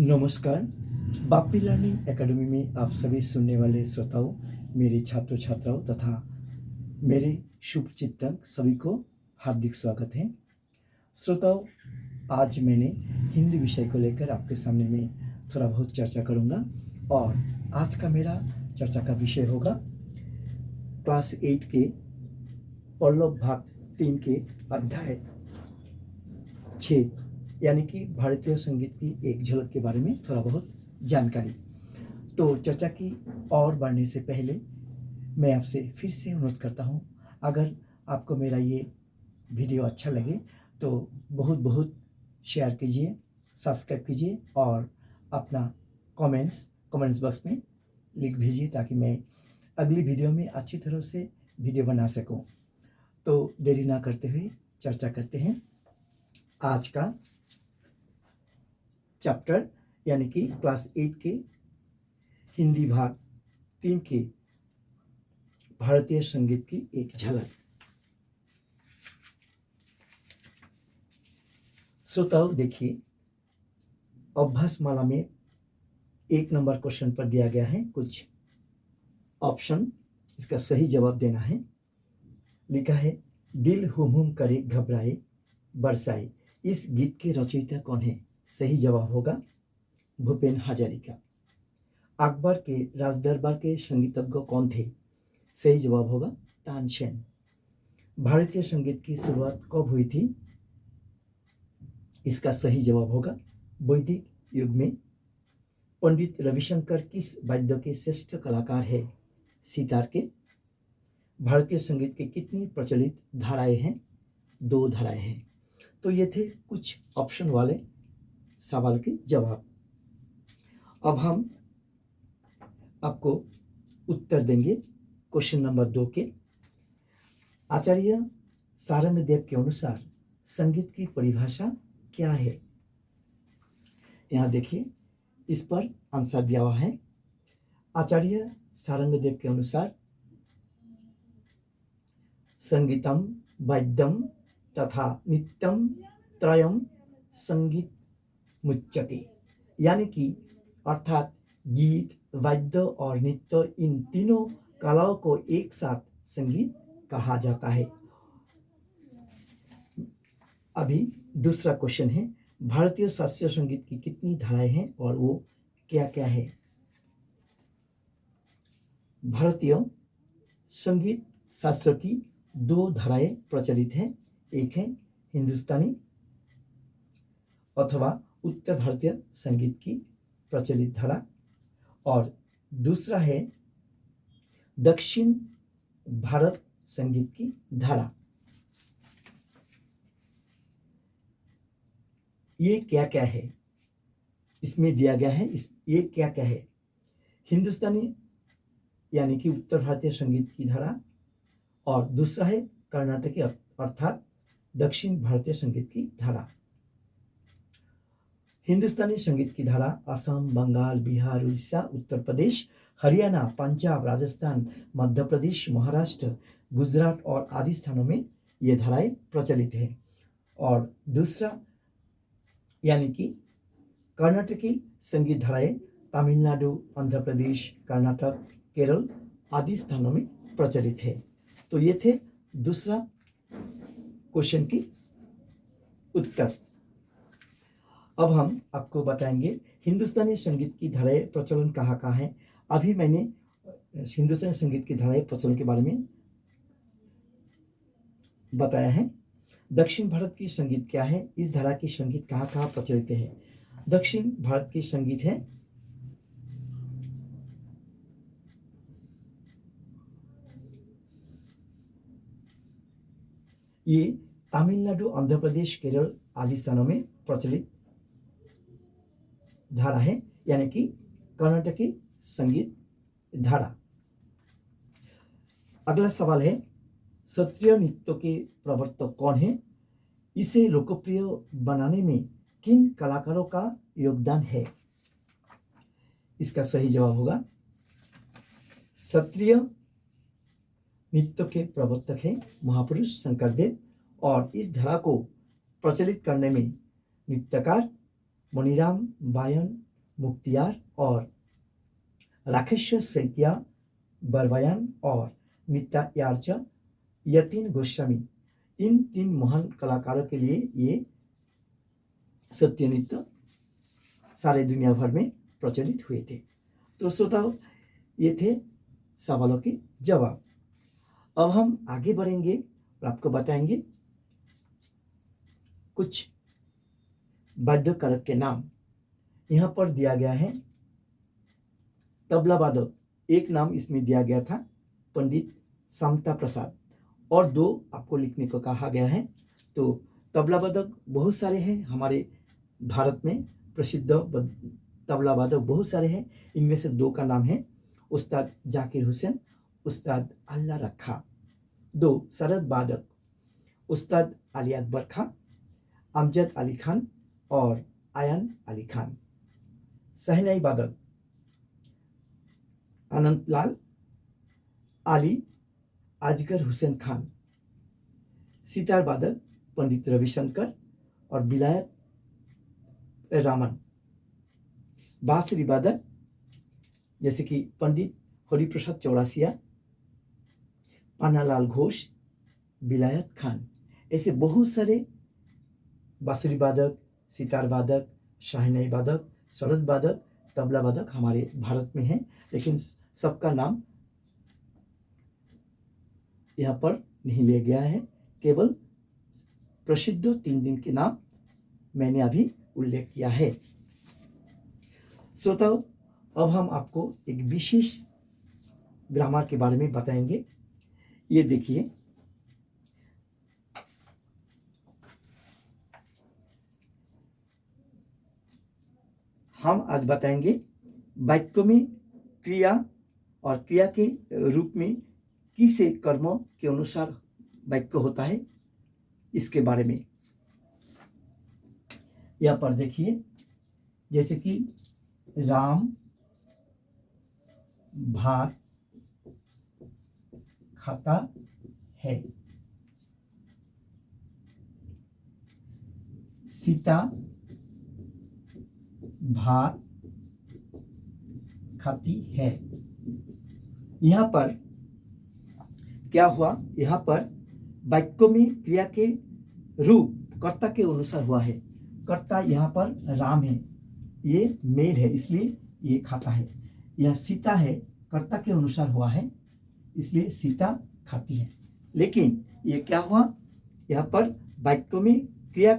नमस्कार। Bapi learning academy में आप सभी सुनने वाले श्रोताओं, मेरे छात्र छात्राओं तथा मेरे शुभचिंतक सभी को हार्दिक स्वागत है। श्रोताओं, आज मैंने हिंदी विषय को लेकर आपके सामने में थोड़ा बहुत चर्चा करूंगा और आज का मेरा चर्चा का विषय होगा क्लास 8 के पल्लव भाग 3 के अध्याय 6 यानी कि भारतीय संगीत की एक झलक के बारे में थोड़ा बहुत जानकारी। तो चर्चा की और बढ़ने से पहले मैं आपसे फिर से अनुरोध करता हूं, अगर आपको मेरा ये वीडियो अच्छा लगे तो बहुत बहुत शेयर कीजिए, सब्सक्राइब कीजिए और अपना कमेंट्स बॉक्स में लिख भेजिए ताकि मैं अगली वीडियो में अच्छी तरह से वीडियो बना सकूं। तो देरी ना करते हुए चर्चा करते हैं आज का चैप्टर यानी कि क्लास 8 के हिंदी भाग 3 के भारतीय संगीत की एक झलक। श्रोताओं, देखिए, अभ्यास माला में 1 नंबर क्वेश्चन पर दिया गया है कुछ ऑप्शन, इसका सही जवाब देना है। लिखा है, दिल हुम करे घबराए बरसाए, इस गीत के रचयिता कौन है? सही जवाब होगा भूपेन हजारिका। अकबर के राजदरबार के संगीतज्ञ कौन थे? सही जवाब होगा तानसेन। भारतीय संगीत की शुरुआत कब हुई थी? इसका सही जवाब होगा वैदिक युग में। पंडित रविशंकर किस वाद्य के श्रेष्ठ कलाकार है? सितार के। भारतीय संगीत की कितनी प्रचलित धाराएं हैं? 2 धाराएं हैं। तो ये थे कुछ ऑप्शन वाले सवाल के जवाब। अब हम आपको उत्तर देंगे क्वेश्चन नंबर 2 के। आचार्य सारंगदेव के अनुसार संगीत की परिभाषा क्या है? यहाँ देखिए, इस पर आंसर दिया हुआ है। आचार्य सारंगदेव के अनुसार संगीतम वाद्यम तथा नित्यम त्रयम संगीत मुच्यते, यानी कि अर्थात गीत, वाद्य और नृत्य, इन तीनों कलाओं को एक साथ संगीत कहा जाता है। अभी दूसरा क्वेश्चन है, भारतीय शास्त्रीय संगीत की कितनी धाराएं हैं और वो क्या क्या है? भारतीय संगीत शास्त्र की 2 धाराएं प्रचलित हैं। एक है हिंदुस्तानी अथवा उत्तर भारतीय संगीत की प्रचलित धारा और दूसरा है दक्षिण भारत संगीत की धारा। ये क्या क्या है? इसमें दिया गया है, ये क्या क्या है? हिंदुस्तानी यानी कि उत्तर भारतीय संगीत की धारा और दूसरा है कर्नाटकी अर्थात दक्षिण भारतीय संगीत की धारा। हिंदुस्तानी संगीत की धारा असम, बंगाल, बिहार, उड़ीसा, उत्तर प्रदेश, हरियाणा, पंजाब, राजस्थान, मध्य प्रदेश, महाराष्ट्र, गुजरात और आदि स्थानों में ये धाराएं प्रचलित हैं। और दूसरा यानी कि कर्नाटकी संगीत धाराएं तमिलनाडु, आंध्र प्रदेश, कर्नाटक, केरल आदि स्थानों में प्रचलित है। तो ये थे दूसरा क्वेश्चन की उत्तर। अब हम आपको बताएंगे हिंदुस्तानी संगीत की धाराएं प्रचलन कहाँ है। अभी मैंने हिंदुस्तानी संगीत की धाराएं प्रचलन के बारे में बताया है। दक्षिण भारत की संगीत क्या है? इस धारा की संगीत कहाँ प्रचलित है? दक्षिण भारत की संगीत है ये तमिलनाडु, आंध्र प्रदेश, केरल आदि स्थानों में प्रचलित धारा है, यानी कि कर्नाटकी संगीत धारा। अगला सवाल है, शास्त्रीय नृत्य के प्रवर्तक कौन है? इसे लोकप्रिय बनाने में किन कलाकारों का योगदान है? इसका सही जवाब होगा शास्त्रीय नृत्य के प्रवर्तक है महापुरुष शंकरदेव और इस धारा को प्रचलित करने में नृत्यकार मणिराम, वायन मुक्तियार और राकेश सैकिया बरबयान और नित्यार्च यतीन गोस्वामी, इन 3 महान कलाकारों के लिए ये सत्य नृत्य सारे दुनिया भर में प्रचलित हुए थे। तो श्रोताओ, ये थे सवालों के जवाब। अब हम आगे बढ़ेंगे और आपको बताएंगे कुछ वाद्यकारक के नाम। यहाँ पर दिया गया है तबला वादक, एक नाम इसमें दिया गया था पंडित समता प्रसाद, और 2 आपको लिखने को कहा गया है। तो तबला वादक बहुत सारे हैं, हमारे भारत में प्रसिद्ध तबला वादक बहुत सारे हैं। इनमें से 2 का नाम है उस्ताद जाकिर हुसैन, उस्ताद अल्लाह रखा। 2 सरद वादक उस्ताद अली अकबर खां, अमजद अली खान और आयन अली खान। शहनाई वादक अनंतलाल अली अजगर हुसैन खान। सितार वादक पंडित रविशंकर और विलायत रामन। बांसुरी वादक जैसे कि पंडित हरिप्रसाद चौरासिया, पान्नालाल घोष, विलायत खान। ऐसे बहुत सारे बांसुरी वादक, सितार वादक, शहनाई वादक, सरद वादक, तबला वादक हमारे भारत में हैं, लेकिन सबका नाम यहाँ पर नहीं लिया गया है। केवल प्रसिद्ध 3 दिन के नाम मैंने अभी उल्लेख किया है। श्रोताओ, अब हम आपको एक विशेष ग्रामर के बारे में बताएंगे। ये देखिए, हम आज बताएंगे वाक्य में क्रिया और क्रिया के रूप में किसे कर्मों के अनुसार वाक्य होता है, इसके बारे में। यहाँ पर देखिए, जैसे कि राम भात खाता है, सीता भात खाती है। यहाँ पर क्या हुआ, यहाँ पर वाक्य में क्रिया के रूप कर्ता के अनुसार हुआ है। कर्ता यहाँ पर राम है, ये मेल है इसलिए ये खाता है। यह सीता है, कर्ता के अनुसार हुआ है इसलिए सीता खाती है। लेकिन ये क्या हुआ, यहाँ पर वाक्य में क्रिया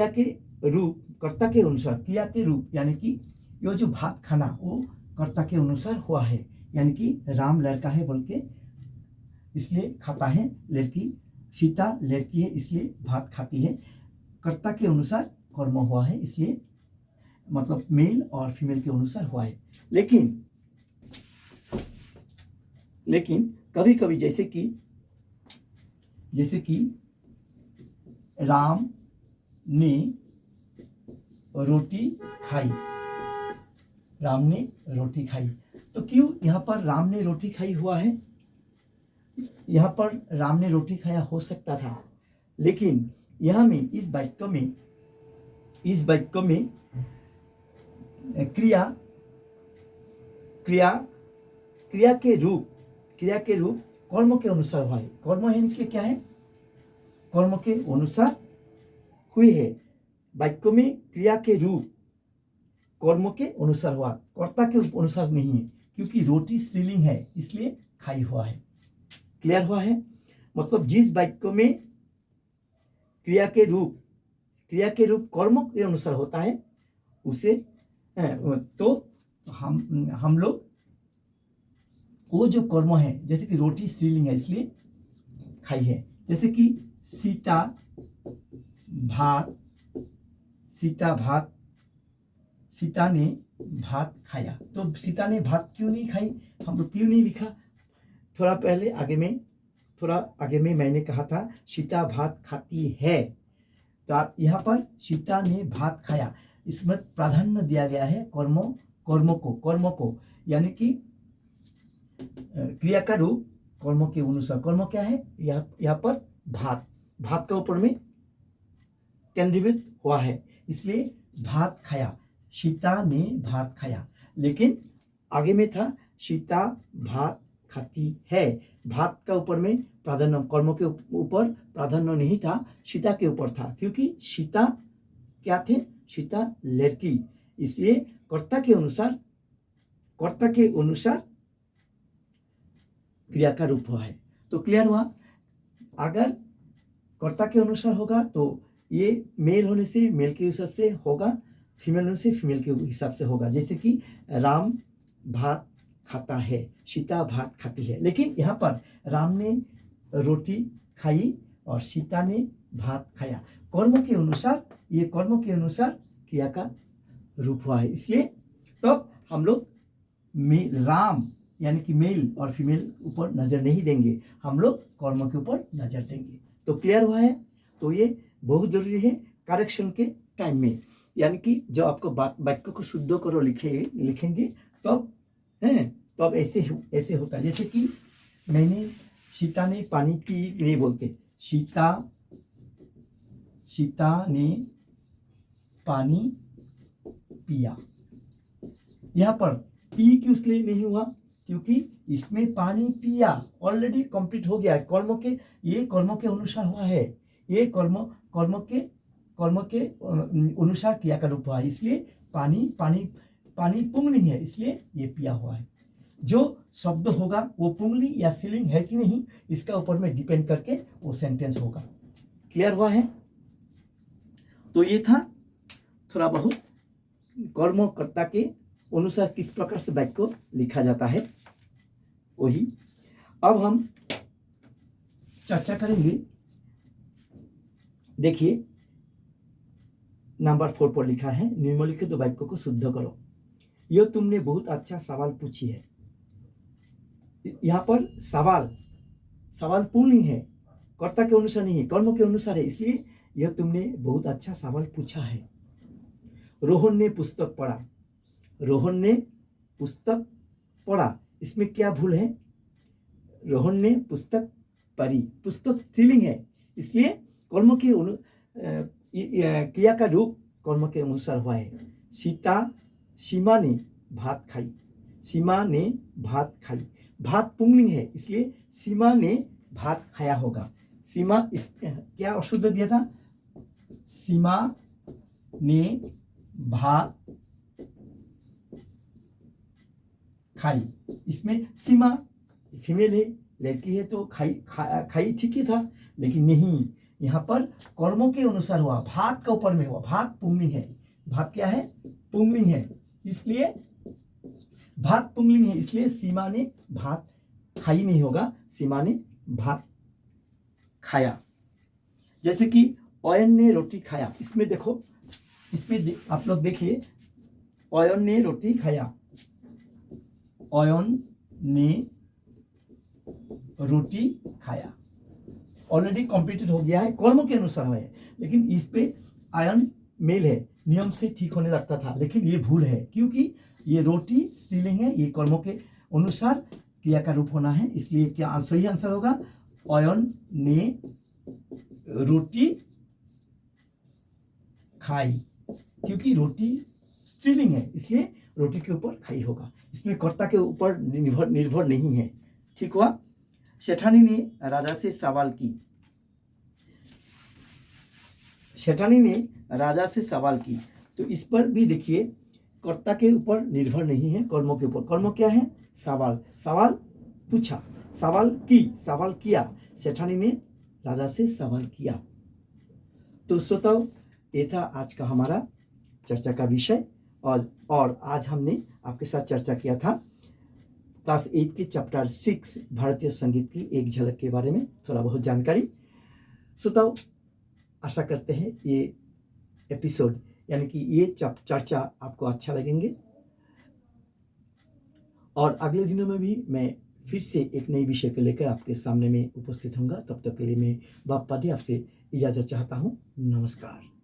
के रूप कर्ता के अनुसार, क्रिया के रूप यानी कि ये जो भात खाना वो कर्ता के अनुसार हुआ है, यानी कि राम लड़का है बोल के इसलिए खाता है, लड़की सीता लड़की है इसलिए भात खाती है। कर्ता के अनुसार कर्म हुआ है, इसलिए मतलब मेल और फीमेल के अनुसार हुआ है। लेकिन कभी कभी जैसे कि राम ने रोटी खाई, राम ने रोटी खाई, तो क्यों यहाँ पर राम ने रोटी खाई हुआ है? यहाँ पर राम ने रोटी खाया हो सकता था, लेकिन यहाँ में इस वाक्य में क्रिया के रूप कर्म के अनुसार हुआ है। कर्म है कि क्या है, कर्म के अनुसार हुई है। वाक्य में क्रिया के रूप कर्म के अनुसार हुआ, कर्ता के अनुसार नहीं है, क्योंकि रोटी स्त्रीलिंग है इसलिए खाई हुआ है। क्लियर हुआ है? मतलब जिस वाक्य में क्रिया के रूप कर्म के अनुसार होता है उसे तो हम लोग वो जो कर्म है, जैसे कि रोटी स्त्रीलिंग है इसलिए खाई है। जैसे कि सीता ने भात खाया, तो सीता ने भात क्यों नहीं खाई, हम लोग क्यों नहीं लिखा? थोड़ा आगे में मैंने कहा था सीता भात खाती है, तो आप यहाँ पर सीता ने भात खाया, इसमें प्राधान्य दिया गया है कर्म को, यानी कि क्रिया का रूप कर्म के अनुसार। कर्म क्या है, यहाँ पर भात का ऊपर में केंद्रीभूत हुआ है, इसलिए भात खाया, सीता ने भात खाया, लेकिन आगे में था सीता भात खाती है। भात का ऊपर में प्राधान्य, कर्म के ऊपर प्राधान्य नहीं था, सीता के ऊपर था, क्योंकि सीता क्या थे? सीता लड़की, इसलिए कर्ता के अनुसार क्रिया का रूप हुआ है। तो क्लियर हुआ? अगर कर्ता के अनुसार होगा तो ये मेल होने से मेल के हिसाब से होगा, फीमेल होने से फीमेल के हिसाब से होगा। जैसे कि राम भात खाता है, सीता भात खाती है, लेकिन यहाँ पर राम ने रोटी खाई और सीता ने भात खाया। कर्म के अनुसार, ये कर्म के अनुसार क्रिया का रूप हुआ है, इसलिए तब हम लोग राम यानी कि मेल और फीमेल ऊपर नजर नहीं देंगे, हम लोग कर्म के ऊपर नजर देंगे। तो क्लियर हुआ है? तो ये बहुत जरूरी है करेक्शन के टाइम में, यानी कि जब आपको वाक्य को शुद्ध करो लिखेंगे तब तब ऐसे होता है। जैसे कि सीता ने पानी पी नहीं बोलते, सीता ने पानी पिया। यहाँ पर पी क्यों इसलिए नहीं हुआ? क्योंकि इसमें पानी पिया ऑलरेडी कंप्लीट हो गया है, कर्म के अनुसार हुआ है, ये कर्म के अनुसार क्रिया का रूप हुआ है, इसलिए पानी पुंगलिंग है, इसलिए ये पिया हुआ है। जो शब्द होगा वो पुंगलिंग या स्त्रीलिंग है कि नहीं, इसका ऊपर में डिपेंड करके वो सेंटेंस होगा। क्लियर हुआ है? तो ये था थोड़ा बहुत कर्मकर्ता के अनुसार किस प्रकार से वाक्य को लिखा जाता है वही। अब हम चर्चा करेंगे। देखिए नंबर 4 पर लिखा है, निम्नलिखित वाक्य को शुद्ध करो। यह तुमने बहुत अच्छा सवाल पूछी है। यहाँ पर सवाल पुल्लिंग है, कर्ता के अनुसार नहीं है, कर्म के अनुसार है, इसलिए यह तुमने बहुत अच्छा सवाल पूछा है। रोहन ने पुस्तक पढ़ा, इसमें क्या भूल है? रोहन ने पुस्तक पढ़ी, पुस्तक स्त्रीलिंग है, इसलिए कर्म के क्रिया का रूप कर्म के अनुसार हुआ है। सीमा ने भात खाई, भात पुंगलिंग है, इसलिए सीमा ने भात खाया होगा। क्या अशुद्ध दिया था? सीमा ने भात खाई, इसमें सीमा फीमेल है, लड़की है, तो खाई ठीक ही था, लेकिन नहीं, यहाँ पर कर्मों के अनुसार हुआ, भात का ऊपर में हुआ, भात पुंगलिंग है, भात क्या है? पुंगलिंग है, इसलिए भात पुंगलिंग है, इसलिए सीमा ने भात खाई नहीं होगा, सीमा ने भात खाया। जैसे कि अयन ने रोटी खाया, इसमें देखो, इसमें आप लोग देखिए, अयन ने रोटी खाया, अयन ने रोटी खाया ऑलरेडी कंप्लीटेड हो गया है, कर्म के अनुसार है, लेकिन इस पे आयन मेल है, नियम से ठीक होने लगता था, लेकिन ये भूल है, क्योंकि ये रोटी स्त्रीलिंग है, ये कर्मों के अनुसार क्रिया का रूप होना है, इसलिए क्या सही आंसर होगा? अयन ने रोटी खाई, क्योंकि रोटी स्त्रीलिंग है, इसलिए रोटी के ऊपर खाई होगा, इसमें कर्ता के ऊपर निर्भर नहीं है। ठीक हुआ? सेठानी ने राजा से सवाल की, तो इस पर भी देखिए कर्ता के ऊपर निर्भर नहीं है, कर्मों के ऊपर। कर्म क्या है? सवाल पूछा, सवाल किया, सेठानी ने राजा से सवाल किया। तो श्रोताओ, ये था आज का हमारा चर्चा का विषय, और आज हमने आपके साथ चर्चा किया था क्लास 8 के चैप्टर 6 भारतीय संगीत की एक झलक के बारे में थोड़ा बहुत जानकारी। श्रोताओ, आशा करते हैं ये एपिसोड यानी कि ये चर्चा आपको अच्छा लगेंगे, और अगले दिनों में भी मैं फिर से एक नई विषय को लेकर आपके सामने में उपस्थित होऊंगा। तब तक के लिए मैं बाप्पा दी आपसे इजाज़त चाहता हूँ। नमस्कार।